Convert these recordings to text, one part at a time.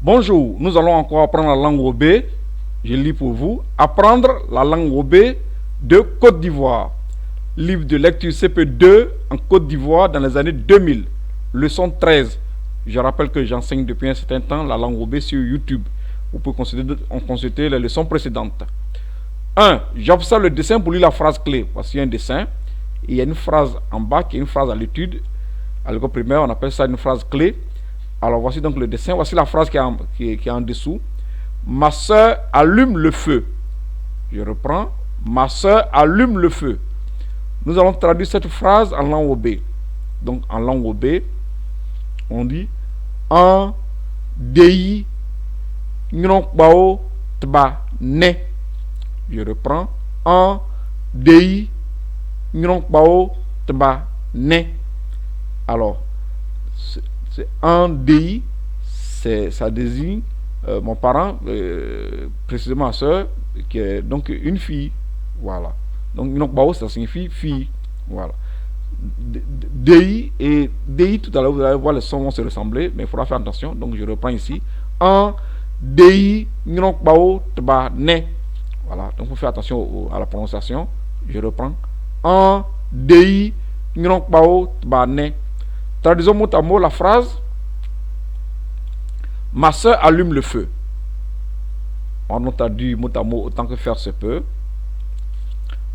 Bonjour, nous allons encore apprendre la langue Wobé. Je lis pour vous. Apprendre la langue Wobé de Côte d'Ivoire. Livre de lecture CP2 en Côte d'Ivoire dans les années 2000. Leçon 13. Je rappelle que j'enseigne depuis un certain temps la langue Wobé sur YouTube. Vous pouvez consulter les leçons précédentes. 1. J'observe le dessin pour lire la phrase clé. Voici un dessin. Il y a une phrase en bas qui est une phrase à l'étude. À l'école primaire, on appelle ça une phrase clé. Alors voici donc le dessin. Voici la phrase qui est en dessous. Ma soeur allume le feu. Je reprends. Ma soeur allume le feu. Nous allons traduire cette phrase en langue Wobé. Donc en langue Wobé, on dit en dei nyonkbao tba ne. Je reprends. En dei nyonkbao tba ne. Alors, c'est un dei, ça désigne mon parent, précisément ma soeur, qui est donc une fille. Voilà. Donc, nyonkbao, ça signifie fille. Voilà. Dei et dei, tout à l'heure, vous allez voir, les sons vont se ressembler, mais il faudra faire attention. Donc, je reprends ici. En dei nyonkbao tba ne. Voilà. Donc, il faut faire attention à la prononciation. Je reprends. En dei nyonkbao tba ne. Traduisons mot à mot la phrase. Ma soeur allume le feu. On a traduit mot à mot autant que faire se peut.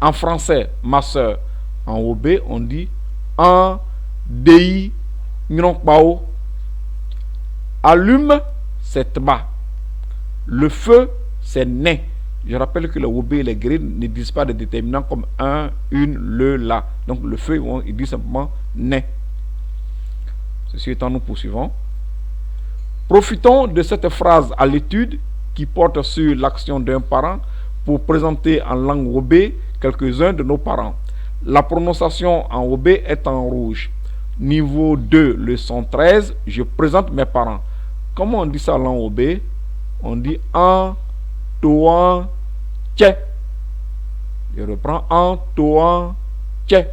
En français, ma soeur, en Wobé, on dit en dei nyonkbao. Allume, c'est tba. Le feu, c'est ne. Je rappelle que le Wobé et les Grés ne disent pas de déterminants comme un, une, le, la. Donc le feu, ils disent simplement ne. Ceci étant, nous poursuivons. Profitons de cette phrase à l'étude qui porte sur l'action d'un parent pour présenter en langue Wobé quelques-uns de nos parents. La prononciation en Wobé est en rouge. Niveau 2, leçon 13, je présente mes parents. Comment on dit ça en langue Wobé? On dit en, toan, tche. Je reprends en, toan, tche.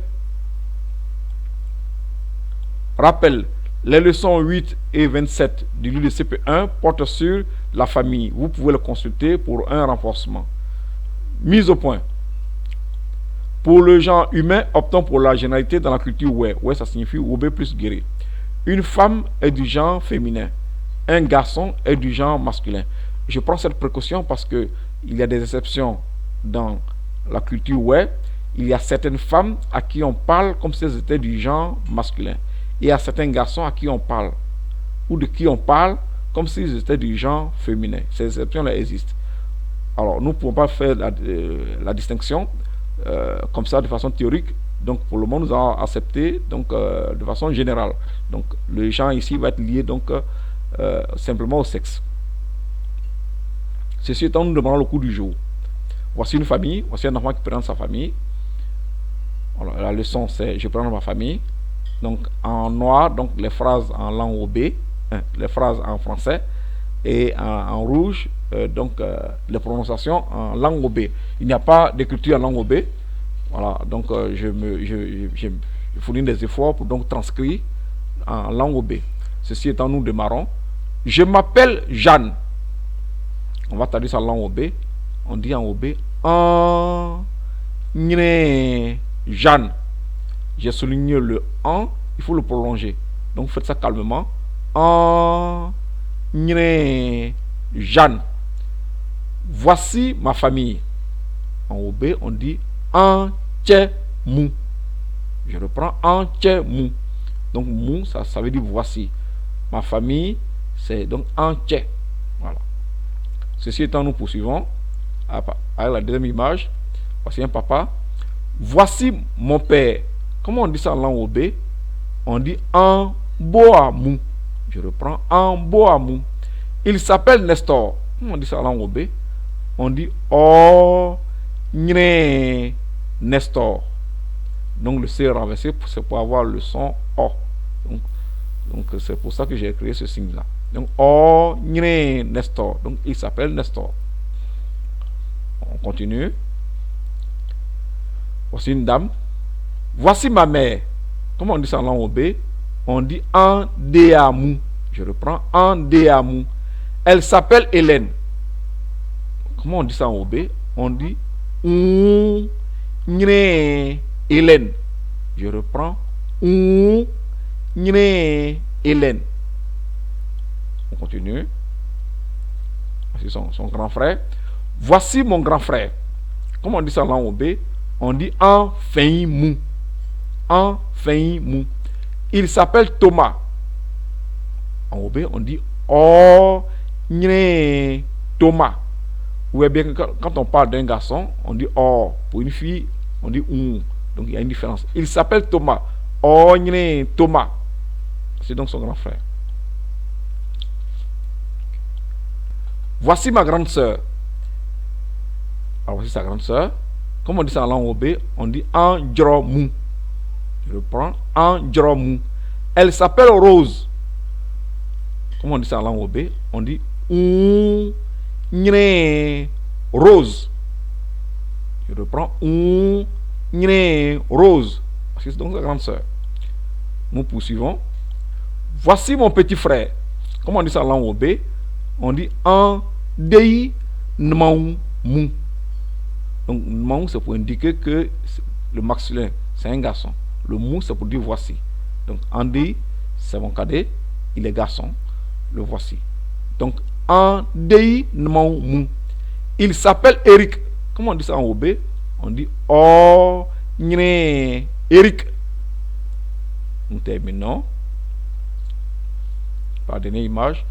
Rappel. Les leçons 8 et 27 du livre de CP1 portent sur la famille. Vous pouvez le consulter pour un renforcement. Mise au point. Pour le genre humain, optons pour la généralité dans la culture Wé. Wé, ça signifie Wobé plus Guéré. Une femme est du genre féminin. Un garçon est du genre masculin. Je prends cette précaution parce que il y a des exceptions dans la culture Wé. Il y a certaines femmes à qui on parle comme si elles étaient du genre masculin. Et à certains garçons à qui on parle, ou de qui on parle, comme s'ils étaient du genre féminin. Ces exceptions-là existent. Alors, nous ne pouvons pas faire la distinction comme ça de façon théorique. Donc, pour le moment, nous allons accepter donc, de façon générale. Donc, le genre ici va être lié donc, simplement au sexe. Ceci étant, nous demandons le cours du jour. Voici une famille, voici un enfant qui présente sa famille. Alors, la leçon, c'est « Je présente ma famille ». Donc en noir, donc les phrases en langue Wobé, les phrases en français, et en rouge, les prononciations en langue Wobé. Il n'y a pas d'écriture en langue Wobé. Voilà, donc je fournis des efforts pour donc transcrire en langue Wobé. Ceci étant, nous démarrons. Je m'appelle Jeanne. On va traduire ça en langue Wobé. On dit en Wobé en Jeanne. J'ai souligné le en, il faut le prolonger. Donc faites ça calmement. En Jeanne. Voici ma famille. En Wobé, on dit en tche mou. Je reprends en tche mou. Donc mou, ça veut dire voici. Ma famille, c'est donc en tche. Voilà. Ceci étant, nous poursuivons avec la deuxième image. Voici un papa. Voici mon père. Comment on dit ça en langue Wobé? On dit en boamou. Je reprends en boamou. Il s'appelle Nestor. Comment on dit ça en langue Wobé? On dit oh Nestor. Donc le C renversé, c'est pour avoir le son O. Donc c'est pour ça que j'ai créé ce signe là. Donc oh Nestor. Donc il s'appelle Nestor. On continue. Voici une dame. Voici ma mère. Comment on dit ça en langue Wobé? On dit en déamou. Je reprends en déamou. Elle s'appelle Hélène. Comment on dit ça en OB? On dit Hélène. Je reprends. Hélène. On continue. C'est son grand frère. Voici mon grand frère. Comment on dit ça en langue OB? On dit enfin mou. Enfin mou. Il s'appelle Thomas. En OB, on dit Thomas. Vous voyez bien que quand on parle d'un garçon, on dit pour une fille, on dit Donc il y a une différence. Il s'appelle Thomas. Thomas. C'est donc son grand frère. Voici ma grande sœur. Alors voici sa grande sœur. Comment on dit ça en langue OB? On dit Andromou. Je reprends. Andromou. Elle s'appelle Rose. Comment on dit ça en langue OB? On dit Rose. Je reprends. Rose. Parce que c'est donc sa grande sœur. Nous poursuivons. Voici mon petit frère. Comment on dit ça en langue OB? On dit Andei Nmaou Mou. Donc Nmaou, c'est pour indiquer que le masculin, c'est un garçon. Le mou, c'est pour dire voici. Donc Andei, c'est mon cadet, il est garçon. Le voici. Donc Andei Nmaou Mou. Il s'appelle Eric. Comment on dit ça en OB? On dit Eric. Nous terminons par la dernière image.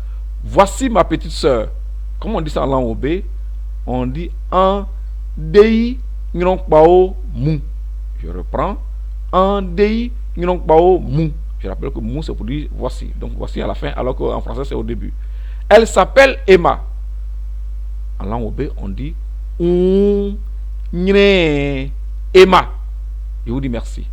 Voici ma petite sœur. Comment on dit ça en langue OB? On dit Andei Nyonkbao Mou. Je reprends. Andei Nyonkbao Mou. Je rappelle que Mou, c'est pour dire voici. Donc voici à la fin, alors qu'en français, c'est au début. Elle s'appelle Emma. En langue OB, on dit Emma. Je vous dis merci.